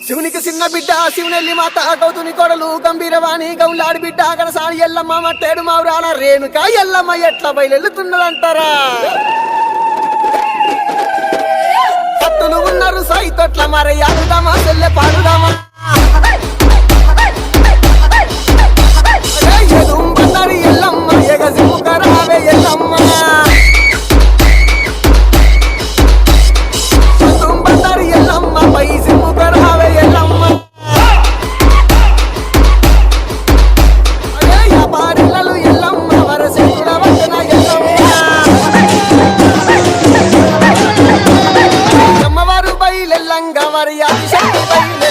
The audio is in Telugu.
శివునికి చిన్న బిడ్డ శివునెల్లి మాత గౌతుని కొడలు గంభీరవాణి గౌలాడి బిడ్డ గడసాని ఎల్లమ్మ మట్టేడు మావురాల రేణుక ఎల్లమ్మ ఎట్లా బయలుతున్నదంటారా పట్టులు ఉన్నారు సైతొట్ల మరి ఆడుదామా చెల్లె పాడుదామా ఎదుంబన్నరి ఎల్లమ్మ ఎగసిముకరావే ఎల్లమ్మ ఎదుంబన్నరి ఎల్లమ్మ పై సిముకరావే ఎల్లమ్మ పారిల్లలు ఎల్లమ్మ వరసేతుల వచన ఎల్లమ్మ అమ్మవారు బయలెల్లంగా వారి ఆదిశక్తి బయలు